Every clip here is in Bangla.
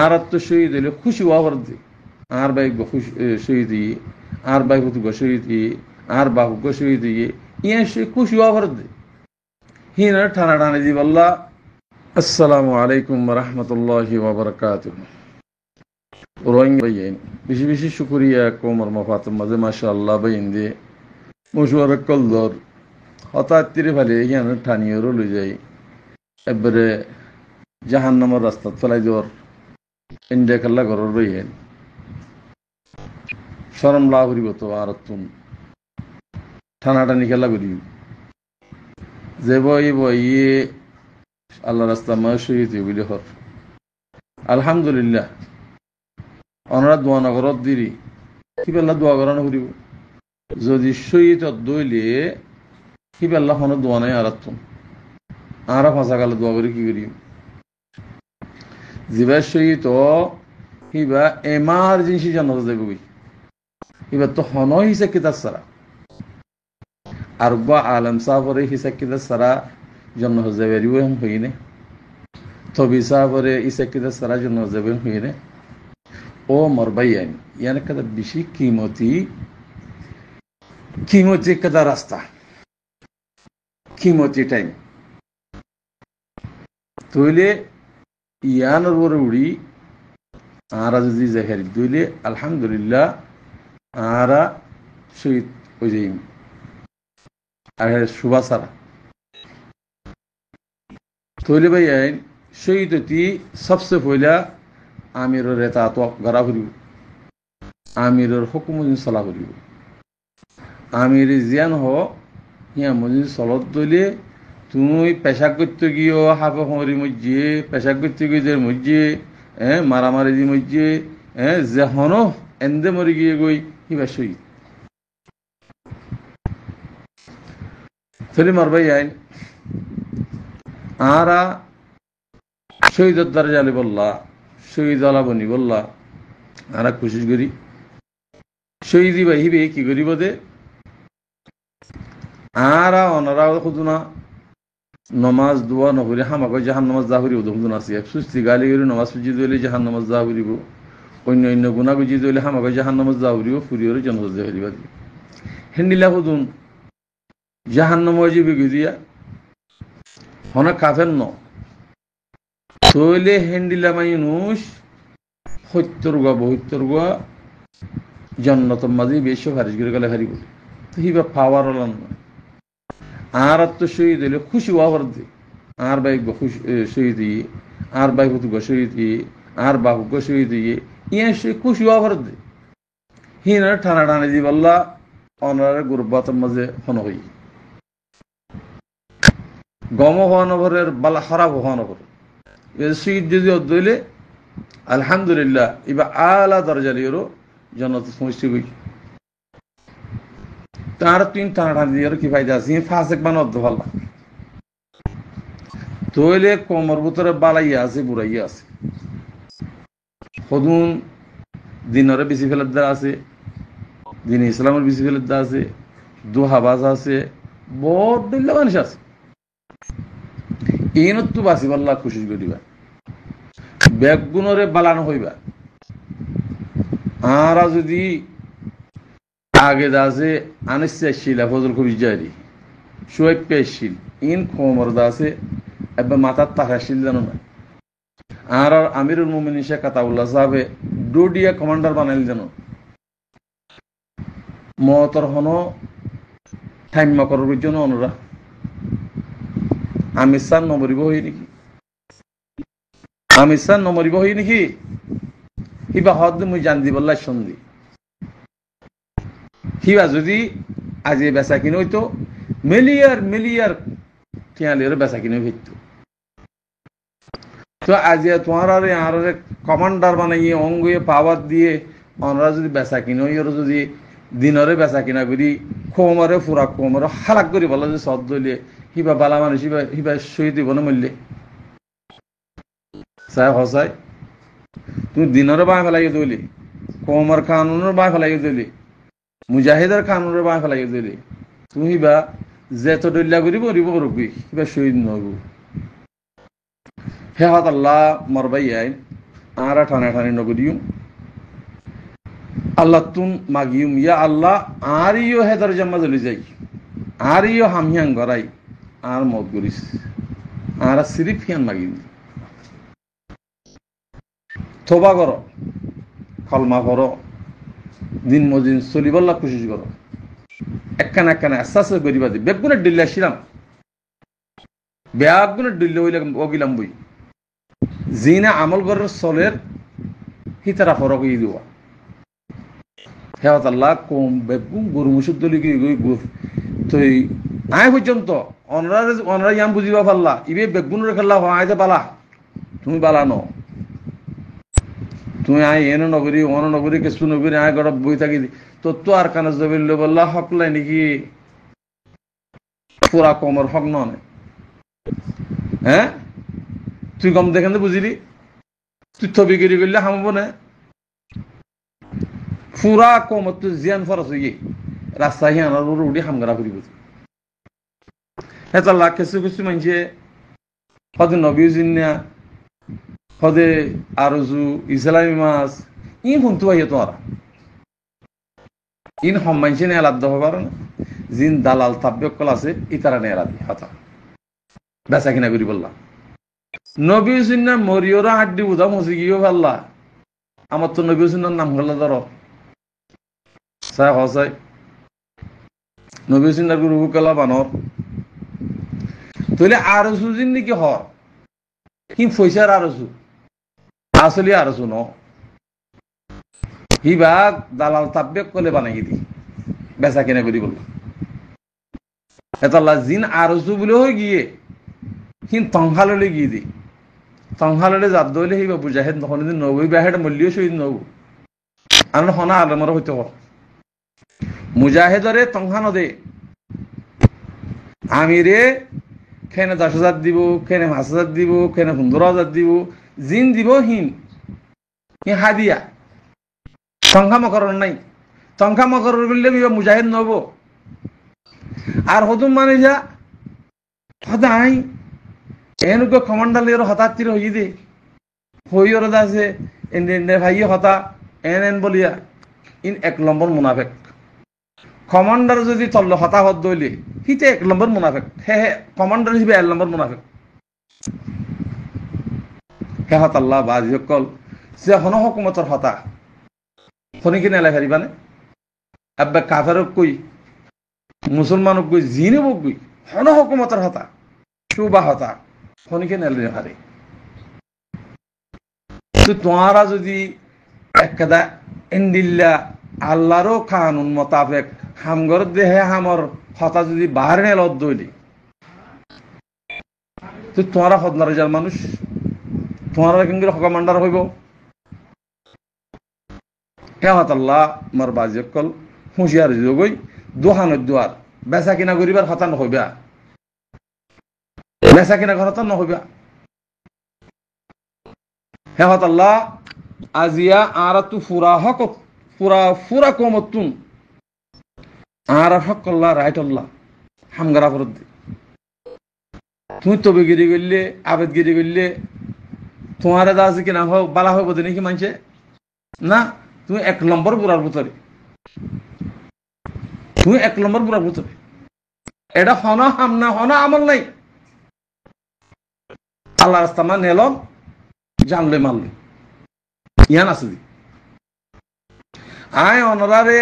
আর তো শহীদ হইলে খুশি হওয়ার দি আর ভাই শহীদ আর ভাই হতু শহীদ আর বাহু শহীদ ইয়া সে খুশি হওয়ার দি হিনা ঠানা টানা দিব আল্লাহ। আসসালামু আলাইকুম রহমতুল্লাহি ওয়া বারাকাতুহু। রোহিঙ্গা ভাইয়েন বেশি বেশি শুকরিয়া কোমর মফাতের মাঝে মাশাআল্লাহ বাইন দিয়ে মশুয়ার কলদর হঠাৎ তিরে ফেলে এখানে ঠানিয়েরও লই যাই এবারে জাহান নামের রাস্তা চলাই দেওয়ার ইন্ডিয়া খেলা ঘরের রইয়েন সরম লাভ করিব তো আর তুম টানাটানি খেলা করি যে বই বইয়ে আল্লাহ রাস্তা মা শহীদ বুঝলে হর আলহামদুলিল্লাহ ওনারা দোয়া নগরত দিরি কি পেল্লা দোয়া করানো করিব যদি শহীদ দইলে কি পেল্লা হন দোয়া নাই আর তুম আর ফাঁসা কালে দোয়া করি কি করি জিবা শহীদ হিবা এমার্জেন্সি জানাতে যাবে এবার তো হন হিসা কিতাব সারা আর আলম সাহরে হিসা কিতাব সারা জন্ম যাবে হইনে তবি সাহরে ইসা কিতাব সারা জন্ম যাবে হইনে ও মরবাই আইন ইয়ান কাদা বেশি কিমতি কাদা রাস্তা কিমতি টাইম তইলে ইয়ানোর বড় উড়ি আরা যদি জাহের দইলে আলহামদুলিল্লাহ আরা শহীদ হয়ে যাই আর সুবাসারা তৈলে ভাই আইন শহীদ হতি সবচেয়ে পয়লা আমিরের রেতা তো গড়া করিব আমিরের হুকুম চলা করিব আমির জিয়ান হ হিয়া মজিন চলত দইলে তুমি পেশাক করতে গিয়েও হাফে হরি মজ্জে পেশাক করতে গিয়ে মজ্জে মারামারি দি মজ্জে যে হন এন্দে মরি গিয়ে গই হিবা শহীদ ফেলি মারবাই আইন আরা শহীদের দ্বারা জালি বললা শহীদ আলা বনি বললা আরা কোশিশ করি শহীদি বা হিবে কি করিব দে আরা অনারা খুঁজু না নমাজ দোয়া নকরি হামাকে জাহান নামাজ যা করিব দুজন আছে সুস্থি গালি করি নমাজ পুজি দিলে জাহান নামাজ যা করিব অন্য অন্য গুণা গুজি দিলে হামাকে জাহান নামাজ যা করিব ফুরিয়রে জনজ করিবা দিব হেন্ডিলা খুঁজুন জাহান নামাজ দিয়া হনা কাফের ন তৈলে হেন্ডিলা মানুষ 70 গুয়া 72 গুয়া জন্নত মাঝে বেশি ফারিশ করে গেলে হারিব হিবা পাওয়ার হলাম না আর তো শহীদ হইলে খুশি হওয়ার দি আর ভাই শহীদ আর ভাই হতু শহীদ আর বাহু শহীদ ইয়া সে খুশি হওয়ার দি হিনা ঠানা টানা দিব আল্লাহ অনার গুরবাতের মাঝে হন হই গম হওয়া নগরের বালা খারাপ হওয়া নগর শহীদ যদি দইলে আলহামদুলিল্লাহ এবার আলা দরজালিও জনত সমষ্টি হই তার তিন টানা টানা দিয়ে কি ফায়দা আছে ফাঁসেক বানত ভাল্লা তইলে কোমর ভিতরে বালাইয়া আছে বুড়াইয়া আছে সদুন দিনরে বেশি ফেলার দ্বারা আছে দিন ইসলামের বেশি ফেলার দ্বারা আছে দোহাবাজ আছে বড় মানুষ আছে এইনত বাঁচিব আল্লাহ কোশিশ করিবা বেগুণরে বালানো হইবা আরা যদি আগে দাসে আনিসিল ফজল কবি জারি সোয়েব পেশিল ইন কোমর দাসে এবার মাথার তাকাশিল জানো না আর আমিরুল মুমিনিন শেখ আতাউল্লাহ সাহেবে ডোডিয়া কমান্ডার বানাইল জানো মতর হন ঠাইমা করার জন্য অনুরা আমির সার নমরিব হই নাকি আমির সার নমরিব হই নাকি হিবা হদ মুই জান দি বললাই সন্ধি হিবা যদি আজ বেচা কিনে হইতো মিলিয়ার টিয়ালের বেচা কিনে হইতো তো আজ তোমার আর কমান্ডার বানাইয়ে অঙ্গে পাওয়ার দিয়ে অনরা যদি বেচা কিনে ওর যদি দিনরে বেচা কিনা করি খোমরে ফুরা খোমরে হালাক করি বলা যে সদ দইলে হিবা বালা মানুষ হিবা শহীদ দিব না মূল্যে চাই হসাই তুমি দিনরে বাঁ ফেলাই দইলি কোমর কানুনের বাঁ ফেলাই দইলি মুজাহিদের কানুনের বাঁ ফেলাই দইলি তুমি হিবা যে তো দলিয়া করি মরিব রবি হিবা শহীদ নহব হে হত আল্লাহ মরবাই আইন আরা ঠানে ঠানে নগরিয়ুম আল্লাহ তুন মাগিয়ুম ইয়া আল্লাহ আর ইও হেদার জাম্মা জ্বলি যাই আর ইও হামিয়াং গড়াই আর মত করিস আর সিরিফ হিয়ান মাগিম তোবা করো কলমা করো দিন মদিন চলিবল্লা কোশিশ করো একখানা একখানা আশ্বাস করিবা দি বেগুনের ডিল্লে আসিলাম বেগুনের ডিল্লে হইলে অগিলাম বই জিনা আমল করার চলের হিতারা ফরক হয়ে দেওয়া হেওয়াত আল্লাহ কম বেগুন গরু মুসুর দলি তো আয় পর্যন্ত অনরা ইয়াম বুঝিবা পারলা ইবে বেগুনের খেলা হয় পালা তুমি পালা ন তুমি আয় এনে নগরী অন নগরী কিছু নগরী আয় গড় বই থাকি তো আর কানে জবিল বললা হকলাই নাকি পুরা কমর হক নয় হ্যাঁ তুই কম দেখেন বুঝিলি তুই থবি গিরি করলে হামব না পুরা কমর তুই জিয়ান ফরস হয়ে রাস্তা হিয়ানোর উঠি হামগারা করি বুঝি হেতাল্লা কিছু কিছু মানুষে হদে নবী জিন্না হদে আরজু ইসলামী মাছ ইন শুনতে পাই তোমারা ইন সম্মানছে নে আলাদ হবার না জিন দালাল তাব্যকল আছে ইতারা নে আলাদি হতা বেচা কিনা করি বললাম নবী জিন্না মরিয়রা হাড্ডি বুঝা মসি গিয়েও পারলা আমার তো নবী জিন্নার নাম হল ধর চাই হসাই নবী জিন্নার গুরু কলা বানর তাহলে আরজু জিন নাকি হর কি পয়সার আরজু আসলে আরজু ন হিবা দালাল তাব্বেক কলে বানাই দি বেচা কেনা করি বলল এতাল্লা জিন আরজু বলে হয়ে গিয়ে হিন তংহাললে গিয়ে দি তংহাললে জাত দইলে হিবা বুঝাহেদ নহন দিন নবই বাহেড মূল্য শহীদ নব আর হনা আলমর হইতে হ মুজাহেদরে তংহা নদে আমিরে খেনে 10,000 দিব খেনে 5,000 দিব খেনে 15,000 দিব জিন দিব হিন হাদিয়া সংখ্যা মকরণ নাই সংখ্যা মকরণ করলে মুজাহিদ নব আর হতুম মানে যা হতাই এনেকে কমান্ডালের হতাত্তির হই দে হইর আছে এনে ভাই হতা এন বলিয়া ইন 1 নম্বর মুনাফেক কমান্ডার যদি তল্ল হতাহত দইলে হিতে 1 নম্বর মুনাফেক হে কমান্ডার হিসেবে 1 নম্বর মুনাফেক হে হত আল্লাহ বাজি কল যে হন হুকুমতর হতা হনি কিনে এলাই ফারিবানে আব্বা কাফারক কই মুসলমানক কই জিনে বক কই হন হুকুমতর হতা সুবা হতা হনি কিনে এলাই ফারি তো তোমারা যদি একদা ইন্দিল্লা আল্লাহরও কানুন মোতাবেক হামগর দেহে হামর হতা যদি বাহার নেল দইলি তো তোমারা হদনার যার মানুষ তোমারা কিন্তু কমান্ডার হইব হেমাত আল্লাহ মার বাজিকল হুঁশিয়ার যোগই দোহানের দুয়ার বেচা কিনা করিবার হতা নহইবা বেচা কিনা হতা নহইবা হেমাত আল্লাহ আজিয়া আর তু ফুরা হক পুরা পুরা কমতুন আর হকল্লা রাইটল্লা হামগারা ফরত তুমি তবে গিরি করলে আবেদ গিরি করলে তোমার দা আছে কিনা হোক বালা হইব নাকি মানছে না তুমি 1 নম্বর বুড়ার ভিতরে তুমি 1 নম্বর বুড়ার ভিতরে এটা হনা হামনা হনা আমল নাই আল্লাহ রাস্তা মান এলম জানলে মানলে ইয়ান আছে আয় অনরারে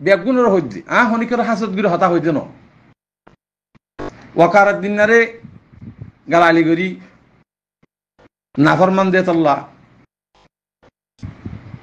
বেগুনের হইদি হনিকর হাসত গিরে হতা হইতে ন ওয়াকারাত দিনারে গালালি গরি নাফরমান দে তল্লা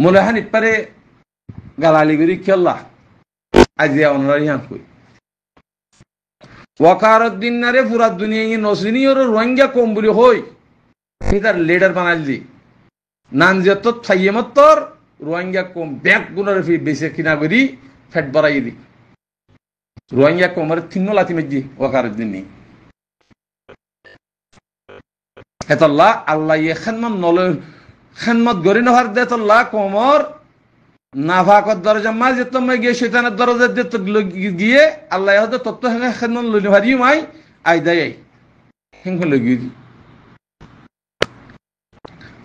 মুলাহান ইপারে গালালি গরি খেললা আজিয়া অনরা ইহান কই ওয়াকারাত দিনারে পুরা দুনিয়া নসিনি ওর রোহিঙ্গা কম বলি হই তার লিডার বানাই দি নান যে তো থাইয়েমত্তর রোহিঙ্গা কম ব্যাগ গুণের ফি বেশি কিনা করি ফেট বাড়াই দি রোহিঙ্গা কমের 3 লাথি মেজি ওয়াকার দিন নি এতল্লাহ আল্লাহ ইয়ে খানমান নলে খানমত গরি নহার দে তল্লাহ কমর নাফাকত দরজা মা যে তুমি গিয়ে শয়তানের দরজা দে তো গিয়ে আল্লাহ হতে তত্ত্ব খানমান লইনে ভারি মাই আই দেয় হেঙ্গ লগি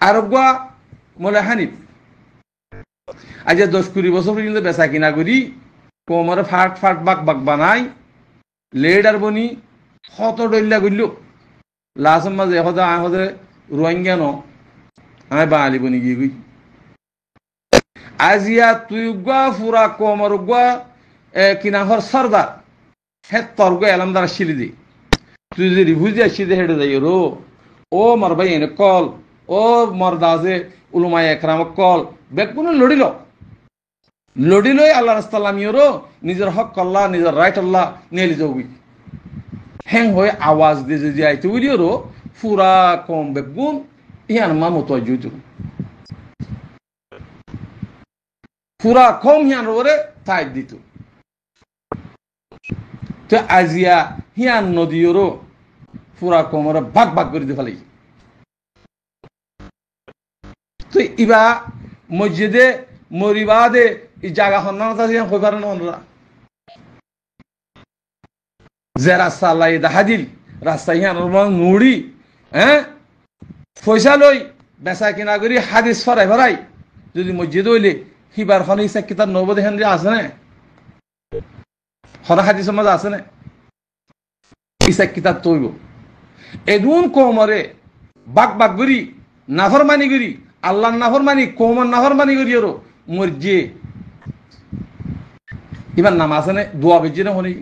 আর গা মোলা হানিফ আজ 10-20 বছর পর্যন্ত বেচা কিনা করি কোমরে ফাট ফাট বাক বাক বানাই লেড আর বনি কত ডইলা করল লাস্ট মাঝে হদে রোহিঙ্গা ন আমি বাঙালি বনি গিয়ে গই আজিয়া তুই গুয়া ফুরা কোমর গুয়া কিনা হর সর্দার হে তোর গো এলামদার শিলি দি তুই যে রিভুজি আসি দে হেঁটে যাই রো ও মর ভাই এনে কল ও মর দাজে উলুমাই একরাম কল বেগুনে লড়িলই আল্লাহ রাস্তালামিওরও নিজের হক আল্লাহ নিজের রাইট আল্লাহ নেলি যাবি হ্যাং হয়ে আওয়াজ দিয়ে যদি আইতে উড়িওরও ফুরা কম বেগুন ইয়ান মা মতো জুত ফুরা কম হিয়ান ওরে তাই দিত তো আজিয়া হিয়ান নদীরও ফুরা কমরে ভাগ ভাগ করে দিয়ে ফেলাই তো ইবা মসজিদে মরিবাদে এই জায়গা সন্ধানতা হয়ে পারে না যে রাস্তা আল্লাহ দেখা দিল রাস্তা হিয়ান নুড়ি হ্যাঁ পয়সা লই বেচা কিনা করি হাদিস ফরাই ফরাই যদি মসজিদ হইলে হিবার খন ইচ্ছা কিতাব নবদ হেন আছে না হরা হাদিসের মাঝে আছে না ইচ্ছা কিতাব তৈব এদুন কোমরে বাক বাক করি নাফরমানি করি আল্লাহর নাফরমানি কোমর নাফরমানি করি ওর মরজে এবার নাম আছে না দোয়া বেজে না হনি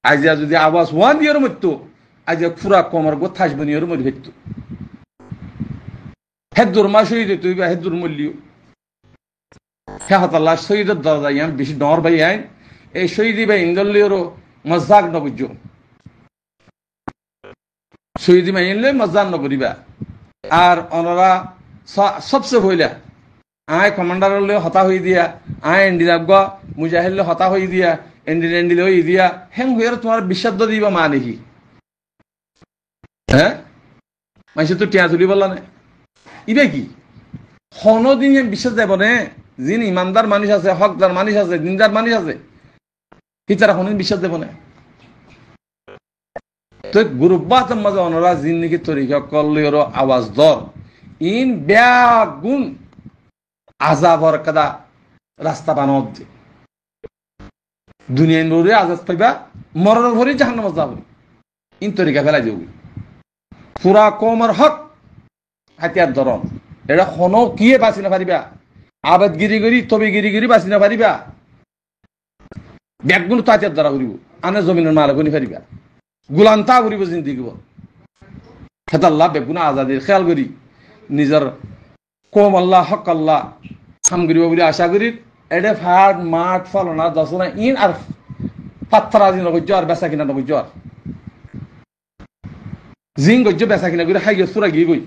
আজিয়া যদি আওয়াজ ওয়ান দিয়ে মরতো আজিয়া ফুরা কোমর গো থাসবো নিয়ে মরি ফেরত হেদুর মা শহীদ তুই বা হেদুর মল্লিও হে হতাল্লাহ শহীদের দরজা ইয়ান বেশি ডর ভাই আইন এই শহীদি ভাই ইন্দলিওরও মজাক নবুজ শহীদি ভাই ইনলে মজাক নকরিবা আর ওনারা সবচেয়ে হইলা আয় কমান্ডারলে হতা হয়ে দিয়া আয় এন্ডিরাগ মুজাহিদলে হতা হয়ে দিয়া এন্ডিলে হয়ে দিয়া হেং হয়ে তোমার বিশ্বাস দিবা মা দেখি হ্যাঁ মানুষ তো টিয়া তুলি বললা না ইবে কি হনদিন বিশ্বাস দেব নে যিন ইমানদার মানুষ আছে হকদার মানুষ আছে দিনদার মানুষ আছে হিতারা হনদিন বিশ্বাস দেব না তো গুরুবাত মাঝে অনরা যিন নাকি তরিকা করলেও আওয়াজ দর ইন ব্যাগুন আজাবর কাদা রাস্তা বানব দুনিয়া নূরে আজাদ পাইবা মরণ ভরি জাহান্নামে যাব ইন তরিকা ফেলাই যাবি পুরা কমর হক হাতিয়ার ধরন এটা হনো কিয়ে বাঁচি না পারিবা আবাদগিরি করি তবে গিরি বাঁচি না পারিবা ব্যাগুন তো হাতিয়ার দ্বারা করিব আনে জমিনের মালিক নি পারিবা গুলান্তা করিব জিন্দিগি হেতাল্লাহ বেগুনা আজাদির খেয়াল করি নিজের কম আল্লাহ হক আল্লাহ কাম করিব বলে আশা করি এটা ফাট মাঠ ফলনা দশনা ইন আর পাত্রা দিন নগজ্য আর বেচা কিনা নগজ্য আর জিং গজ্য বেচা কিনা করে খাই সুরা গিয়ে গই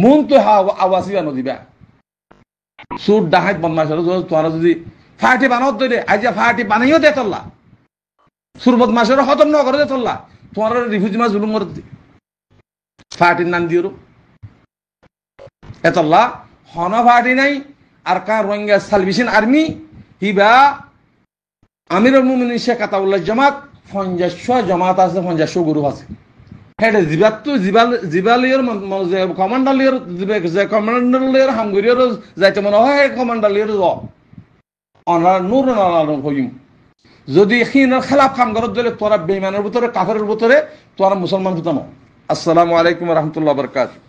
মন তো আওয়াজিবা নদিবা সুর ডাহাত বদমাশ তোরা যদি ফাটি বানাও দে আজ ফাটি বানাইও দে তল্লা সুর বদমাশের হতম ন করে দে তল্লা তোমার রিফিউজি মা জুলুম করে দে ফাটির নাম দিও এতল্লা হন ফাটি নাই আর কার রোহিঙ্গা সালভেশন আর্মি হিবা আমিরুল মুমিনিন শেখ আতাউল্লাহ জামাত 50 জামাত আছে 50 গ্রুপ আছে হেড জিবাত তো জিবালিয়র কমান্ডালিয়র কমান্ডালিয়র হামগরিয়র যাইতে মনে হয় কমান্ডালিয়র জ অনার নূর নালানো হইম যদি খিনের খেলাফ কাম করত দিলে তোরা বেঈমানের ভিতরে কাফেরের ভিতরে তোরা মুসলমান হতাম আসসালামু আলাইকুম ওয়া রাহমাতুল্লাহি ওয়া বারাকাতুহু